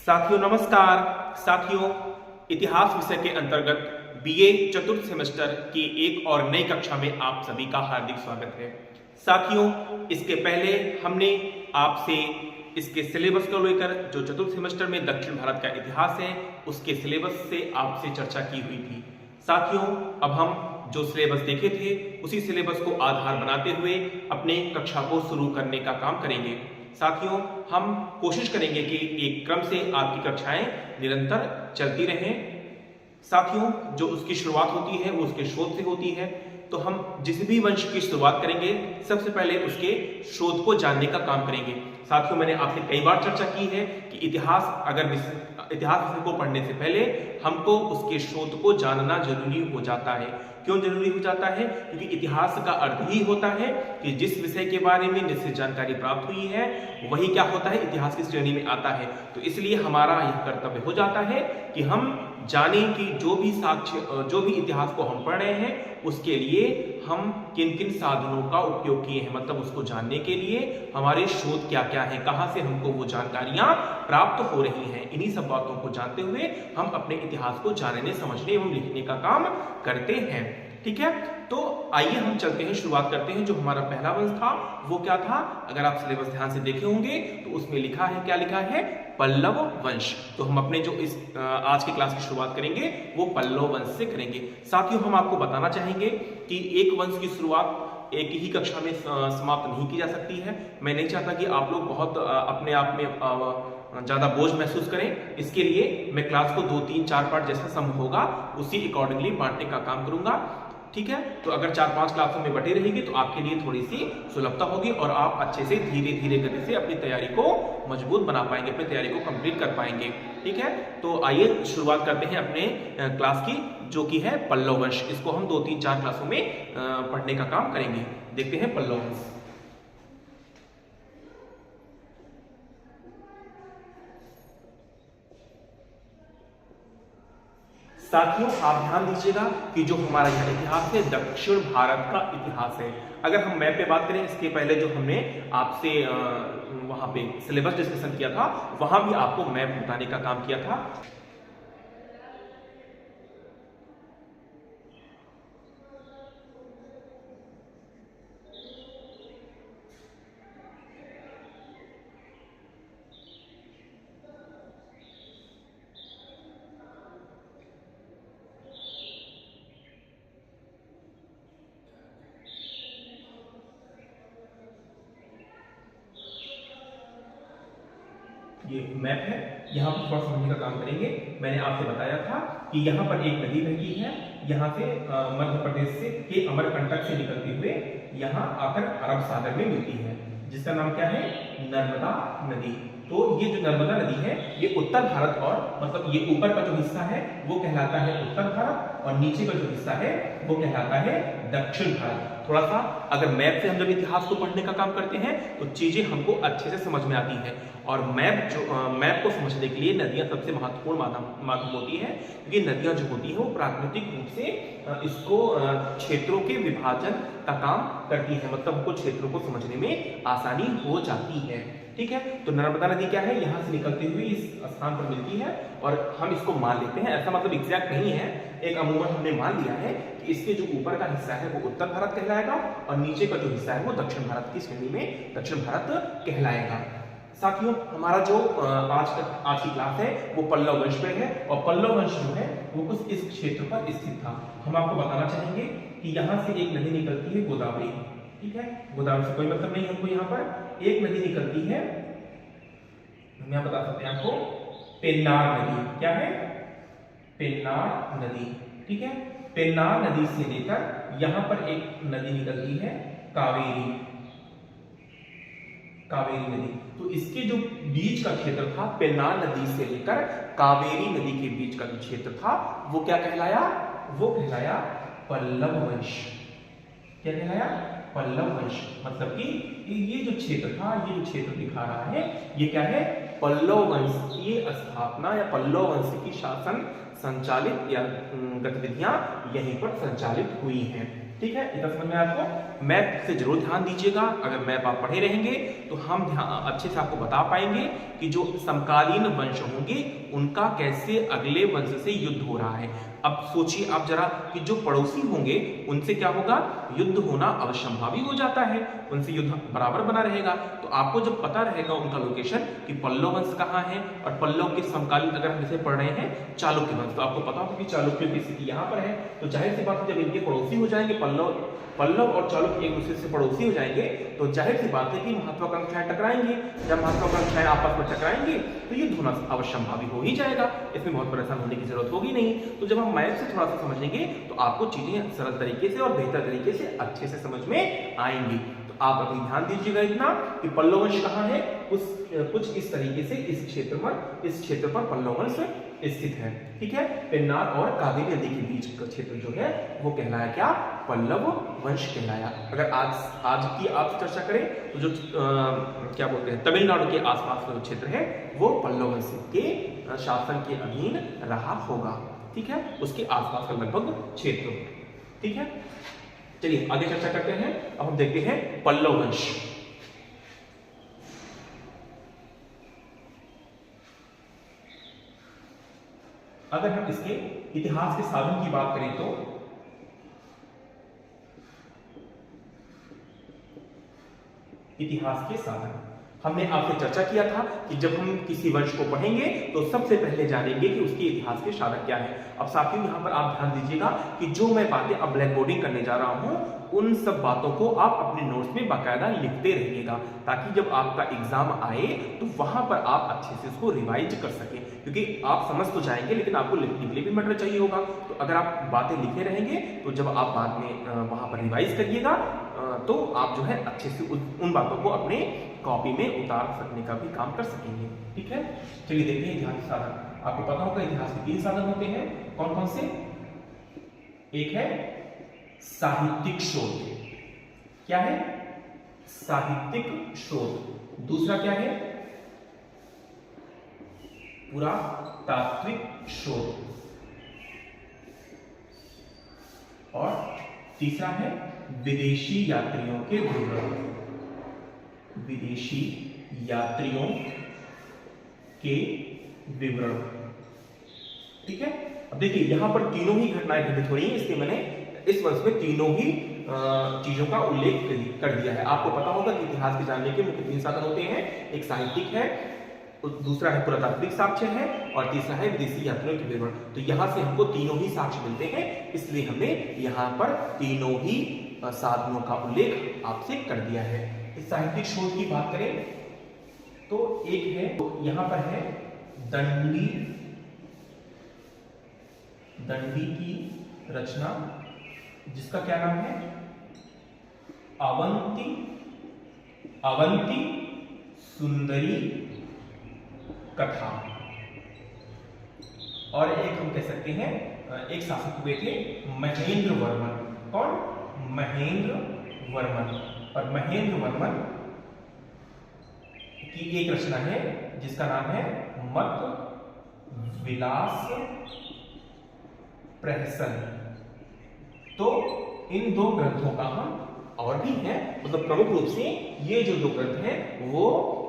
साथियों नमस्कार। साथियों, इतिहास विषय के अंतर्गत बीए चतुर्थ सेमेस्टर की एक और नई कक्षा में आप सभी का हार्दिक स्वागत है। साथियों, इसके पहले हमने आपसे इसके सिलेबस को लेकर जो चतुर्थ सेमेस्टर में दक्षिण भारत का इतिहास है उसके सिलेबस से आपसे चर्चा की हुई थी। साथियों, अब हम जो सिलेबस देखे थे उसी सिलेबस को आधार बनाते हुए अपने कक्षा को शुरू करने का काम करेंगे। साथियों, हम कोशिश करेंगे कि एक क्रम से आपकी कक्षाएं निरंतर चलती रहें। साथियों, जो उसकी शुरुआत होती है वो उसके शोध से होती है, तो हम जिस भी वंश की शुरुआत करेंगे सबसे पहले उसके शोध को जानने का काम करेंगे। साथियों, मैंने आपसे कई बार चर्चा की है कि इतिहास विषय को पढ़ने से पहले हमको उसके शोध को जानना जरूरी हो जाता है। क्यों जरूरी हो जाता है? क्योंकि इतिहास का अर्थ ही होता है कि जिस विषय के बारे में जिससे जानकारी प्राप्त हुई है वही क्या होता है, इतिहास की श्रेणी में आता है। तो इसलिए हमारा यह कर्तव्य हो जाता है कि हम जानें कि जो भी इतिहास को हम पढ़ रहे हैं उसके लिए हम किन किन साधनों का उपयोग किए हैं, मतलब उसको जानने के लिए हमारे शोध क्या क्या है, कहां से हमको वो जानकारियां प्राप्त हो रही हैं। इन्हीं सब बातों को जानते हुए हम अपने इतिहास को जानने, समझने एवं लिखने का काम करते हैं। ठीक है, तो आइए हम चलते हैं, शुरुआत करते हैं। जो हमारा पहला वंश था वो क्या था? अगर आप सिलेबस ध्यान से देखे होंगे तो उसमें लिखा है, क्या लिखा है? पल्लव वंश। तो हम अपने जो इस आज की क्लास की शुरुआत करेंगे वो पल्लव वंश से करेंगे। साथियों, हम आपको बताना चाहेंगे कि एक वंश की शुरुआत एक ही कक्षा में समाप्त नहीं की जा सकती है। मैं नहीं चाहता कि आप लोग बहुत अपने आप में ज्यादा बोझ महसूस करें। इसके लिए मैं क्लास को 2, 3, 4 पार्ट जैसा संभव होगा उसी अकॉर्डिंगली बांटने का काम करूंगा। ठीक है, तो अगर 4-5 क्लासों में बटी रहेगी तो आपके लिए थोड़ी सी सुलभता होगी और आप अच्छे से धीरे धीरे गति से अपनी तैयारी को मजबूत बना पाएंगे, अपनी तैयारी को कंप्लीट कर पाएंगे। ठीक है, तो आइए शुरुआत करते हैं अपने क्लास की, जो कि है पल्लव वंश। इसको हम 2, 3, 4 क्लासों में पढ़ने का काम करेंगे। देखते हैं पल्लव वंश। साथियों, आप ध्यान दीजिएगा कि जो हमारा यह इतिहास है दक्षिण भारत का इतिहास है। अगर हम मैप पे बात करें, इसके पहले जो हमने आपसे वहां पे सिलेबस डिस्कशन किया था वहां भी आपको मैप बताने का काम किया था। ये मैप है, यहाँ पर थोड़ा समझने का काम करेंगे। मैंने आपसे बताया था कि यहाँ पर एक नदी बहती है, यहाँ से मध्य प्रदेश से के अमरकंटक से निकलते हुए यहाँ आकर अरब सागर में मिलती है, जिसका नाम क्या है? नर्मदा नदी। तो ये जो नर्मदा नदी है ये उत्तर भारत और मतलब ये ऊपर का जो हिस्सा है वो कहलाता है उत्तर भारत और नीचे का जो हिस्सा है वो कहलाता है दक्षिण भारत। थोड़ा सा अगर मैप से हम जब इतिहास को पढ़ने का काम करते हैं तो चीजें हमको अच्छे से समझ में आती है। और मैप को समझने के लिए नदियां सबसे महत्वपूर्ण माध्यम होती है, क्योंकि नदियां जो होती है वो प्राकृतिक रूप से इसको क्षेत्रों के विभाजन का काम करती है, मतलब हमको क्षेत्रों को समझने में आसानी हो जाती है। ठीक है, तो नर्मदा नदी क्या है? यहाँ से निकलती हुई इस स्थान पर मिलती है और हम इसको मान लेते हैं, ऐसा मतलब एग्जैक्ट नहीं है, एक अमूमन हमने मान लिया है कि इसके जो ऊपर का हिस्सा है वो उत्तर भारत कहलाएगा और नीचे का जो हिस्सा है वो दक्षिण भारत की श्रेणी में दक्षिण भारत कहलाएगा। साथियों, हमारा जो आज की क्लास है वो पल्लव वंश पे है और पल्लव वंश जो है वो कुछ इस क्षेत्र पर स्थित था। हम आपको बताना चाहेंगे कि यहाँ से एक नदी निकलती है गोदावरी। ठीक है, गोदावरी से कोई मतलब नहीं हमको, यहाँ पर एक नदी निकलती है, हम यहाँ बता सकते हैं आपको, पेन्नार नदी। क्या है? पेन्नार नदी। ठीक है, पेन्नार नदी से लेकर यहाँ पर एक नदी निकलती है कावेरी, कावेरी नदी। तो इसके जो बीच का क्षेत्र था पेन्नार नदी से लेकर कावेरी नदी के बीच का जो क्षेत्र था वो क्या कहलाया? वो कहलाया पल्लव वंश। क्या कहलाया? पल्लव वंश। मतलब कि ये जो क्षेत्र था, ये जो क्षेत्र दिखा रहा है ये क्या है? पल्लव वंश की स्थापना या पल्लव वंश की शासन संचालित या गतिविधियां यहीं पर संचालित हुई हैं। ठीक है, इतना समझ में आपको। मैप से जरूर ध्यान दीजिएगा, अगर मैप आप पढ़े रहेंगे तो हम अच्छे से आपको बता पाएंगे कि जो समकालीन वंश होंगे उनका कैसे अगले वंश से युद्ध हो रहा है। अब सोचिए आप जरा कि जो पड़ोसी होंगे उनसे क्या होगा, युद्ध होना अवश्यंभावी हो जाता है, उनसे युद्ध बराबर बना रहेगा। तो आपको जब पता रहेगा उनका लोकेशन कि पल्लव वंश कहाँ है, और पल्लव के समकालीन अगर हम जैसे पढ़ रहे हैं चालुक्य वंश, तो आपको पता होगा कि चालुक्य की स्थिति यहाँ पर है, तो जाहिर सी बात है जब इनके पड़ोसी हो जाएंगे पल्लव और चालुक्य एक दूसरे से पड़ोसी हो जाएंगे, तो जाहिर सी बात है कि महत्वाकांक्षाएं टकराएंगी। जब महत्वाकांक्षाएं आपस में टकराएंगी तो युद्ध होना अवश्यंभावी हो ही जाएगा, इसमें बहुत परेशान होने की जरूरत होगी नहीं। तो जब हम मैप से थोड़ा सा समझेंगे तो आपको चीजें सरल तरीके से और बेहतर तरीके से अच्छे से समझ में आएंगी। तो आप अभी ध्यान दीजिएगा इतना कि पल्लव वंश कहाँ है, कुछ इस तरीके से इस क्षेत्र पर पल्लव वंश स्थित है। ठीक है, पेन्नार और कावेरी नदी के बीच का क्षेत्र जो है वो कहलाया क्या, पल्लव वंश कहलाया। अगर आज की आप चर्चा करें तो जो क्या बोलते हैं तमिलनाडु के आसपास का जो क्षेत्र है वो पल्लव वंश के शासन के अधीन रहा होगा। ठीक है, उसके आसपास का लगभग क्षेत्र। ठीक है, चलिए आगे चर्चा करते हैं। अब हम देखते हैं पल्लव वंश। अगर हम इसके इतिहास के साधन की बात करें तो इतिहास के साधन हमने आपसे चर्चा किया था कि जब हम किसी वंश को पढ़ेंगे तो सबसे पहले जानेंगे कि उसके इतिहास के साधक क्या है। अब साथियों यहां पर आप ध्यान दीजिएगा कि जो मैं बातें अब ब्लैक बोर्डिंग करने जा रहा हूं उन सब बातों को आप अपने नोट्स में बाकायदा लिखते रहिएगा, ताकि जब आपका एग्जाम आए तो वहां पर आप अच्छे से उसको रिवाइज कर सकें, क्योंकि आप समझ तो जाएंगे लेकिन आपको लिखने के लिए भी मटेरियल चाहिए होगा। तो अगर आप बातें लिखे रहेंगे तो जब आप बाद में वहां पर रिवाइज करिएगा तो आप जो है अच्छे से उन बातों को अपने कॉपी में उतार सकने का भी काम कर सकेंगे। ठीक है, चलिए देखते हैं इतिहास साधन। आपको पता होगा इतिहास के 3 साधन होते हैं, कौन कौन से? एक है साहित्यिक शोध। क्या है? साहित्यिक शोध। दूसरा क्या है? पुरातात्विक शोध। और तीसरा है विदेशी यात्रियों के विवरण। विदेशी यात्रियों के विवरण। ठीक है, अब देखिए यहां पर तीनों ही घटनाएं घटित हो रही हैं, इसलिए मैंने इस वर्ष में तीनों ही चीजों का उल्लेख कर दिया है। आपको पता होगा कि इतिहास के जानने के मुख्य 3 साधन होते हैं, एक साहित्यिक है, दूसरा है पुरातात्विक साक्ष्य है, और तीसरा है विदेशी यात्रियों के विवरण। तो यहां से हमको तीनों ही साक्ष्य मिलते हैं, इसलिए हमने यहां पर तीनों ही साधनों का उल्लेख आपसे कर दिया है। इस साहित्यिक शोध की बात करें तो एक है, तो यहां पर है दंडी की रचना, जिसका क्या नाम है? अवंती सुंदरी कथा। और एक हम कह सकते हैं एक शासक हुए थे महेंद्र वर्मन। कौन? महेंद्र वर्मन। और महेंद्र वर्मन की एक रचना है जिसका नाम है मत विलास प्रहसन। तो इन 2 ग्रंथों का हम और भी हैं, मतलब प्रमुख रूप से ये जो 2 ग्रंथ हैं वो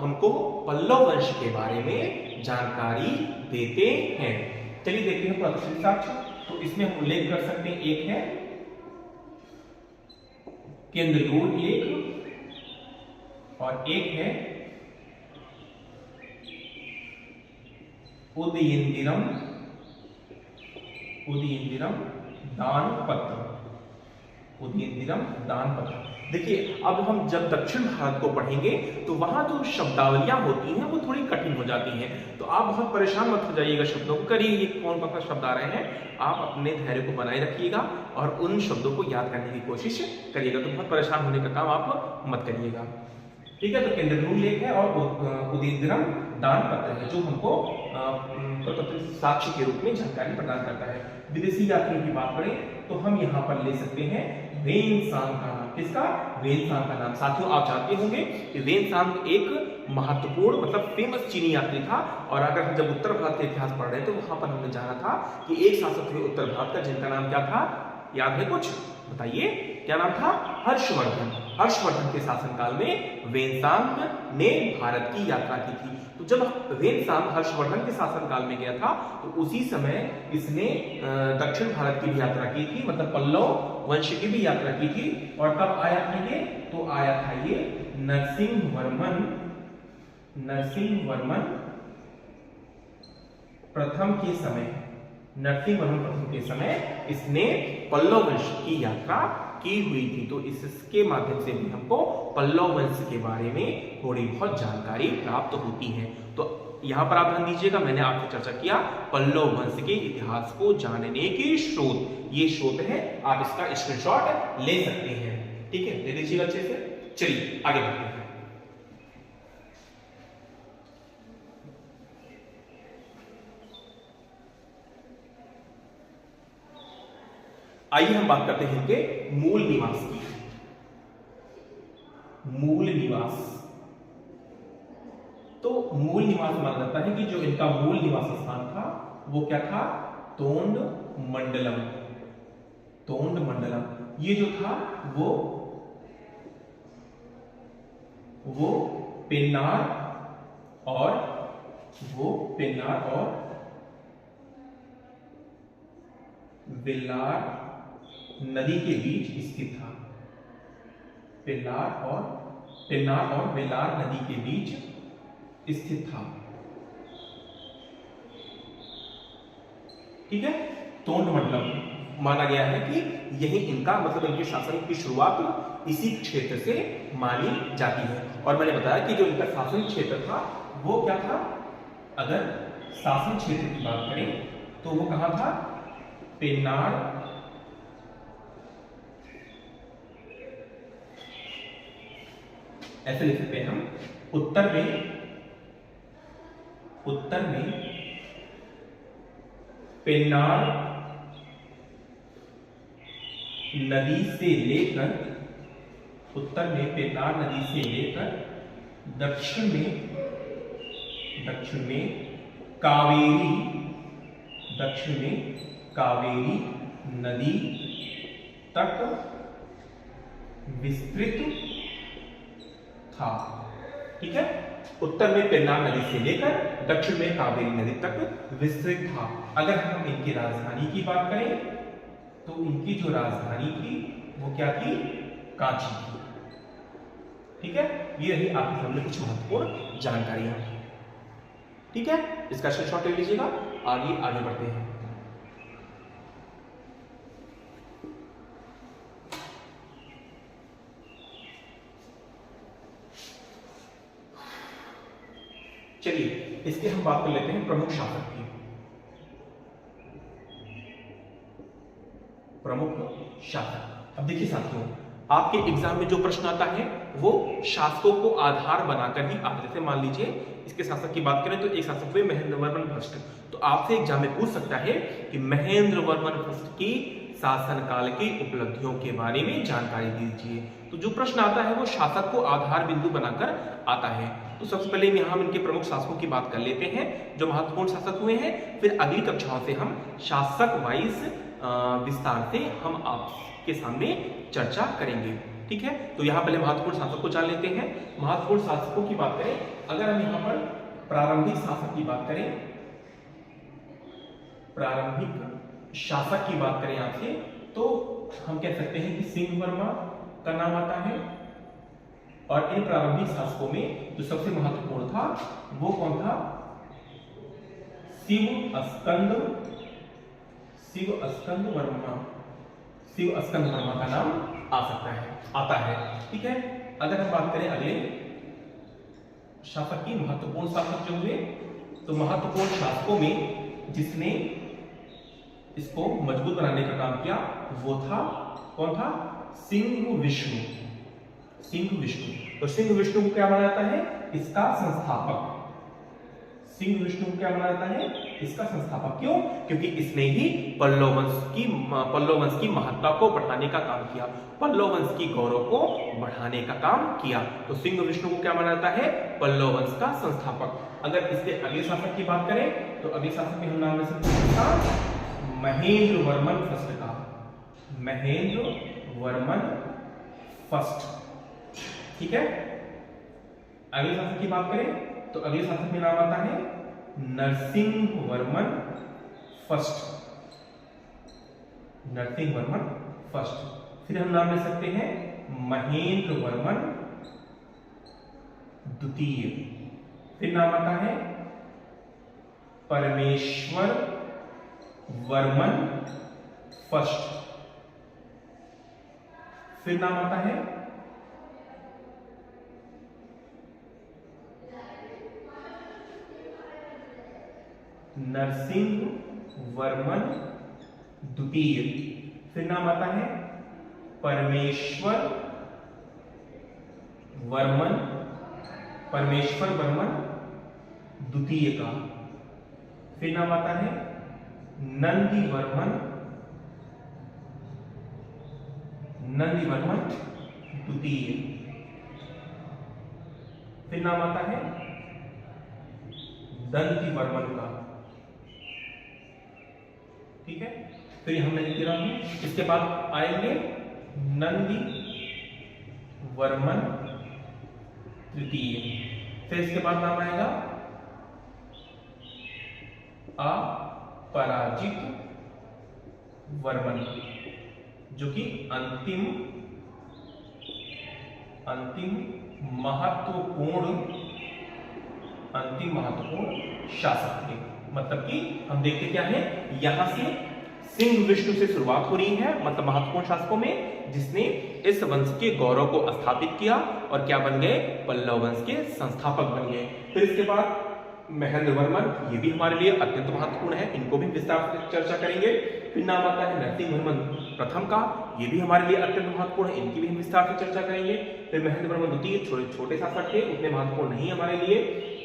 हमको पल्लव वंश के बारे में जानकारी देते हैं। चलिए देखते हैं पुरातात्विक साक्ष्य। तो इसमें हम उल्लेख कर सकते हैं, एक है केंद्रलूर लेख और एक है उदयेंदिरम दान पत्र। देखिए अब हम जब दक्षिण भारत को पढ़ेंगे तो वहां जो शब्दावलियां होती हैं वो थोड़ी कठिन हो जाती हैं, तो आप बहुत परेशान मत हो जाइएगा शब्दों को। करिए ये कौन कौन सा शब्द आ रहे हैं, आप अपने धैर्य को बनाए रखिएगा और उन शब्दों को याद करने की कोशिश करिएगा, तो बहुत परेशान होने का काम आप मत करिएगा। ठीक है, तो केंद्रलूर लेख है और उदयेंदिरम दान पत्र है जो हमको साक्ष्य के रूप में जानकारी प्रदान करता है। विदेशी यात्रियों की बात करें तो हम यहाँ पर ले सकते हैं वेनसांग का नाम। किसका? वेनसांग का नाम। साथियों आप जानते होंगे कि वेनसांग एक महत्वपूर्ण मतलब फेमस चीनी यात्री था, और अगर हम जब उत्तर भारत का इतिहास पढ़ रहे थे तो वहां पर हमने जाना था कि एक शासक थे उत्तर भारत का जिनका नाम क्या था, याद है कुछ? बताइए। क्या नाम था? हर्षवर्धन। हर्षवर्धन के शासनकाल में वेनसांग ने भारत की यात्रा की थी। तो जब वेनसांग हर्षवर्धन के शासनकाल में गया था तो उसी समय इसने दक्षिण भारत की भी यात्रा की थी, मतलब पल्लव वंश की भी यात्रा की थी। और कब आया था ये? तो आया था ये नरसिंह वर्मन प्रथम के समय। नरसिंह वर्मन प्रथम के समय इसने पल्लव वंश की यात्रा की हुई थी। तो इसके माध्यम से भी हमको पल्लव वंश के बारे में थोड़ी बहुत जानकारी प्राप्त होती है। तो यहां पर आप ध्यान दीजिएगा, मैंने आपसे चर्चा किया पल्लव वंश के इतिहास को जानने के स्रोत, ये स्रोत है, आप इसका स्क्रीनशॉट ले सकते हैं। ठीक है, ले लीजिएगा अच्छे से। चलिए आगे बढ़ते हैं। आइए हम बात करते हैं इनके मूल निवास की। मूल निवास, तो मूल निवास माना जाता है कि जो इनका मूल निवास स्थान था वो क्या था? तोंड मंडलम। तोंड मंडलम ये जो था वो पेन्नार और वेल्लार नदी के बीच स्थित था। पेन्नार और वेल्लार नदी के बीच स्थित था। ठीक है, तोंड मंडलम माना गया है कि यही इनका मतलब इनके शासन की शुरुआत इसी क्षेत्र से मानी जाती है। और मैंने बताया कि जो इनका शासन क्षेत्र था वो क्या था? अगर शासन क्षेत्र की बात करें तो वो कहां था? पेन्नार ऐसे लिख सकते हैं हम, उत्तर में पेन्नार नदी से लेकर दक्षिण में कावेरी नदी तक विस्तृत था। ठीक है, उत्तर में पेन्नार नदी से लेकर दक्षिण में कावेरी नदी तक विस्तृत था। अगर हम इनकी राजधानी की बात करें तो इनकी जो राजधानी थी वो क्या थी? कांची थी। ठीक है, ये रही आपके सामने कुछ महत्वपूर्ण जानकारियां। ठीक है, इसका स्क्रीनशॉट ले लीजिएगा। आगे बढ़ते हैं। चलिए इसके हम बात कर लेते हैं प्रमुख शासक की। प्रमुख शासक, अब देखिए साथियों, आपके एग्जाम में जो प्रश्न आता है वो शासकों को आधार बनाकर ही आता है। जैसे मान लीजिए इसके शासक की बात करें तो एक शासक हुए महेंद्र वर्मन फर्स्ट। तो आपसे एग्जाम में पूछ सकता है कि महेंद्र वर्मन फर्स्ट की शासनकाल की उपलब्धियों के बारे में जानकारी दीजिए। तो जो प्रश्न आता है वो शासक को आधार बिंदु बनाकर आता है। तो सबसे पहले यहाँ हम इनके प्रमुख शासकों की बात कर लेते हैं जो महत्वपूर्ण शासक हुए हैं। फिर अगली कक्षाओं से हम शासक वाइज विस्तार से हम आपके सामने चर्चा करेंगे। ठीक है, तो यहाँ पहले महत्वपूर्ण शासक को जान लेते हैं। महत्वपूर्ण शासकों की बात करें, अगर हम यहाँ पर प्रारंभिक शासक की बात करें, प्रारंभिक शासक की बात करें आपसे, तो हम कह सकते हैं कि सिंह वर्मा का नाम आता है। और इन प्रारंभिक शासकों में जो सबसे महत्वपूर्ण था वो कौन था? शिव स्कंद वर्मा का नाम आता है। ठीक है, अगर हम बात करें अगले शासक की, महत्वपूर्ण शासक जो हुए, तो महत्वपूर्ण शासकों में जिसने इसको मजबूत बनाने का काम किया वो था, कौन था? सिंह विष्णु। तो सिंह विष्णु को क्या माना जाता है? इसका संस्थापक। सिंह विष्णु को क्या माना जाता है? इसका संस्थापक। क्यों? क्योंकि इसने ही पल्लव वंश की महत्ता को बढ़ाने का काम किया, पल्लव वंश की गौरव को बढ़ाने का काम किया। तो सिंह विष्णु को क्या माना जाता है? पल्लव वंश का संस्थापक। अगर इसके अगले शासक की बात करें तो अगले शासक में हम नाम ले सकते हैं महेंद्र वर्मन फर्स्ट का। महेंद्र वर्मन फर्स्ट। ठीक है, अगले शासक की बात करें तो अगले शासक में नाम आता है नरसिंहवर्मन फर्स्ट। नरसिंहवर्मन फर्स्ट। फिर हम नाम ले सकते हैं महेंद्रवर्मन द्वितीय। फिर नाम आता है परमेश्वर वर्मन फर्स्ट। फिर नाम आता है नरसिंहवर्मन द्वितीय। फिर नाम आता है परमेश्वर वर्मन द्वितीय का। फिर नाम आता है नंदीवर्मन द्वितीय। फिर नाम आता है दंतीवर्मन का। ठीक है, फिर हमने लिख रहा हूं। इसके बाद आएंगे नंदी वर्मन तृतीय। फिर इसके बाद नाम आएगा अपराजित वर्मन, जो कि अंतिम महत्वपूर्ण शासक थे। मतलब कि हम देखते क्या है, यहां से सिंह विष्णु से शुरुआत हो रही है, मतलब महत्वपूर्ण शासकों में, जिसने इस वंश के गौरव को स्थापित किया और क्या बन गए, पल्लव वंश के संस्थापक बन गए। फिर इसके बाद महेंद्रवर्मन, ये भी हमारे लिए अत्यंत महत्वपूर्ण है, इनको भी विस्तार से चर्चा करेंगे। फिर नाम आता है नरसिंहवर्मन प्रथम का, ये भी हमारे लिए अत्यंत महत्वपूर्ण है, इनकी भी हम विस्तार से चर्चा करेंगे। फिर महेंद्रवर्मन द्वितीय, छोटे शासक थे, उतने महत्वपूर्ण नहीं हमारे लिए।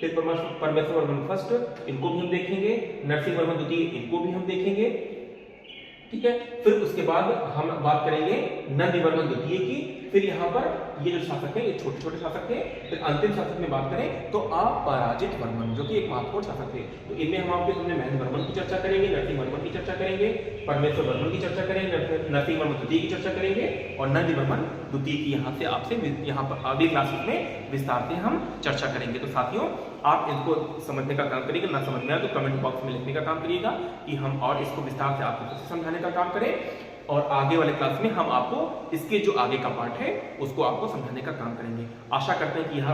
फिर परमेश्वरवर्मन फर्स्ट, इनको भी हम देखेंगे। नरसिंहवर्मन द्वितीय, इनको भी हम देखेंगे। ठीक है, फिर उसके बाद हम बात करेंगे नंदीवर्मन द्वितीय की। फिर यहाँ पर ये जो शासक है, ये छोटे छोटे शासक थे। फिर अंतिम शासक में बात करें तो अपराजित वर्मन, जो कि एक महत्वपूर्ण शासक थे। तो इनमें हम आपके सामने महेंद्रवर्मन की चर्चा करेंगे, नरसिंहवर्मन की चर्चा करेंगे, परमेश्वरवर्मन की चर्चा करेंगे, नरसिंहवर्मन द्वितीय की चर्चा करेंगे और नंदीवर्मन द्वितीय की यहाँ से आपसे यहाँ पर अगली क्लासेस में विस्तार से हम चर्चा करेंगे। तो साथियों, आप इनको समझने का काम करिएगा, ना समझ में आए तो कमेंट बॉक्स में लिखने का काम करिएगा कि हम और इसको विस्तार से आपको समझाने का काम करें। और आगे वाले क्लास में हम आपको इसके जो आगे का पार्ट है उसको आपको समझाने का काम करेंगे। आशा करते हैं कि यह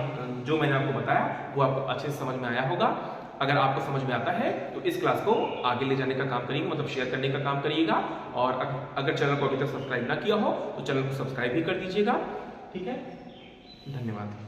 जो मैंने आपको बताया वो आपको अच्छे से समझ में आया होगा। अगर आपको समझ में आता है तो इस क्लास को आगे ले जाने का काम करिएगा, मतलब शेयर करने का काम करिएगा। और अगर चैनल को अभी तक सब्सक्राइब ना किया हो तो चैनल को सब्सक्राइब भी कर दीजिएगा। ठीक है, धन्यवाद।